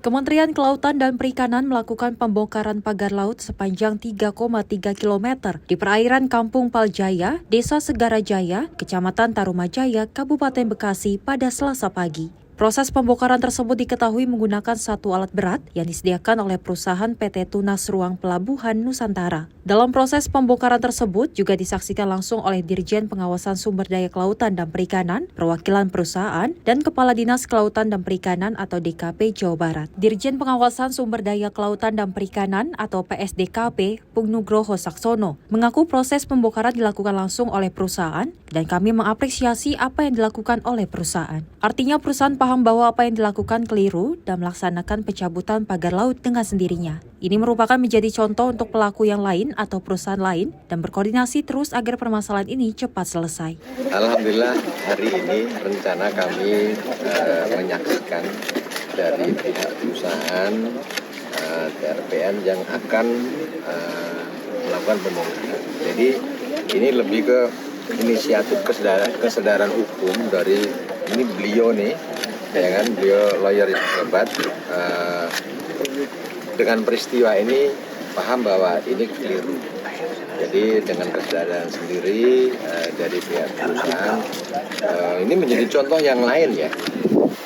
Kementerian Kelautan dan Perikanan melakukan pembongkaran pagar laut sepanjang 3,3 km di perairan Kampung Paljaya, Desa Segara Jaya, Kecamatan Tarumajaya, Kabupaten Bekasi pada Selasa pagi. Proses pembongkaran tersebut diketahui menggunakan satu alat berat yang disediakan oleh perusahaan PT Tunas Ruang Pelabuhan Nusantara. Dalam proses pembongkaran tersebut juga disaksikan langsung oleh Dirjen Pengawasan Sumber Daya Kelautan dan Perikanan, perwakilan perusahaan, dan Kepala Dinas Kelautan dan Perikanan atau DKP Jawa Barat. Dirjen Pengawasan Sumber Daya Kelautan dan Perikanan atau PSDKP, Pung Nugroho Saksono, mengaku proses pembongkaran dilakukan langsung oleh perusahaan dan kami mengapresiasi apa yang dilakukan oleh perusahaan. Artinya perusahaan paham bahwa apa yang dilakukan keliru dan melaksanakan pencabutan pagar laut dengan sendirinya. Ini merupakan menjadi contoh untuk pelaku yang lain atau perusahaan lain dan berkoordinasi terus agar permasalahan ini cepat selesai. Alhamdulillah hari ini rencana kami menyaksikan dari pihak perusahaan TRPN yang akan melakukan pembongkaran. Jadi ini lebih ke inisiatif kesadaran hukum dari ini beliau nih, ya kan, beliau lawyer yang hebat. Dengan peristiwa ini paham bahwa ini keliru. Jadi dengan kesadaran sendiri dari pihak perusahaan ini menjadi contoh yang lain ya.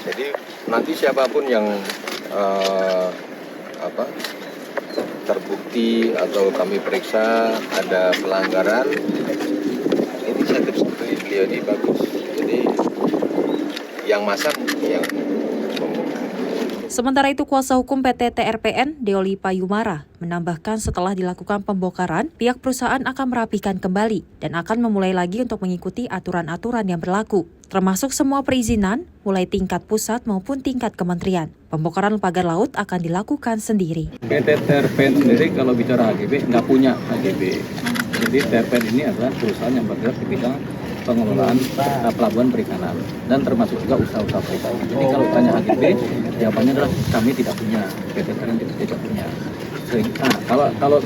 Jadi nanti siapapun yang terbukti atau kami periksa ada pelanggaran, inisiatif seperti beliau ini bagus. Jadi yang masang yang Sementara itu, kuasa hukum PT TRPN, Deoli Payumara, menambahkan setelah dilakukan pembongkaran, pihak perusahaan akan merapikan kembali dan akan memulai lagi untuk mengikuti aturan-aturan yang berlaku, termasuk semua perizinan, mulai tingkat pusat maupun tingkat kementerian. Pembongkaran pagar laut akan dilakukan sendiri. PT TRPN sendiri kalau bicara HGB, nggak punya HGB. Jadi TRPN ini adalah perusahaan yang bergerak di bidang pengelolaan pelabuhan perikanan dan termasuk juga usaha-usaha perikanan. Jadi kalau tanya HGB, jawabannya adalah kami tidak punya, PT TRPN tidak punya. Nah, kalau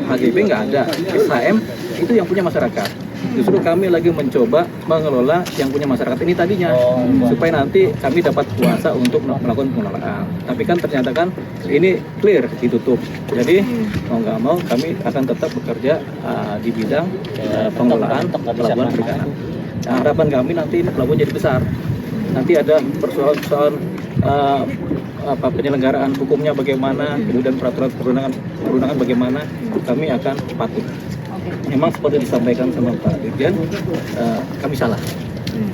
HGB nggak ada, SHM itu yang punya masyarakat. Justru kami lagi mencoba mengelola yang punya masyarakat ini tadinya, supaya nanti kami dapat kuasa untuk melakukan pengelolaan. Tapi kan ternyata kan ini clear ditutup. Jadi mau nggak mau kami akan tetap bekerja di bidang pengelolaan pelabuhan perikanan. Nah, harapan kami nanti pelabuhan jadi besar. Nanti ada persoalan penyelenggaraan hukumnya bagaimana, kemudian peraturan perundangan bagaimana, kami akan patuh. Memang seperti disampaikan sama Pak Dirjen, kami salah.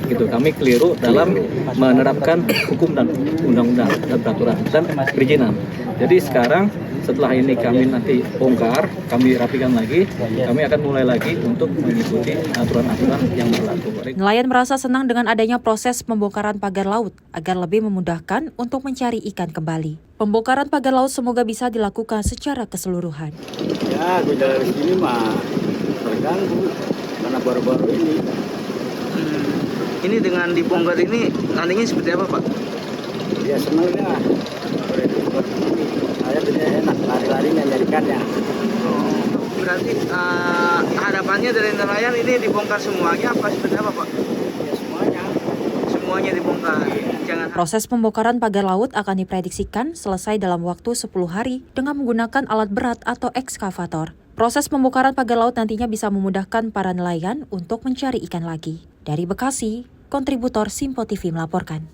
Gitu, kami keliru dalam menerapkan hukum dan undang-undang dan peraturan dan perizinan. Jadi sekarang setelah ini kami nanti bongkar, kami rapikan lagi, kami akan mulai lagi untuk mengikuti aturan-aturan yang berlaku. Nelayan merasa senang dengan adanya proses pembongkaran pagar laut agar lebih memudahkan untuk mencari ikan kembali. Pembongkaran pagar laut semoga bisa dilakukan secara keseluruhan. Ya, gue jalan di sini mah terganggu karena baru-baru ini. Ini dengan dibongkar ini nantinya seperti apa, Pak? Ya senang ya. Saya jadinya enak, lari-larinya nyarikannya. Berarti harapannya dari nelayan ini dibongkar semuanya apa seperti apa, Pak? Ya semuanya. Semuanya dibongkar. Jangan. Proses pembongkaran pagar laut akan diprediksikan selesai dalam waktu 10 hari dengan menggunakan alat berat atau ekskavator. Proses pembongkaran pagar laut nantinya bisa memudahkan para nelayan untuk mencari ikan lagi. Dari Bekasi, kontributor Simpo TV melaporkan.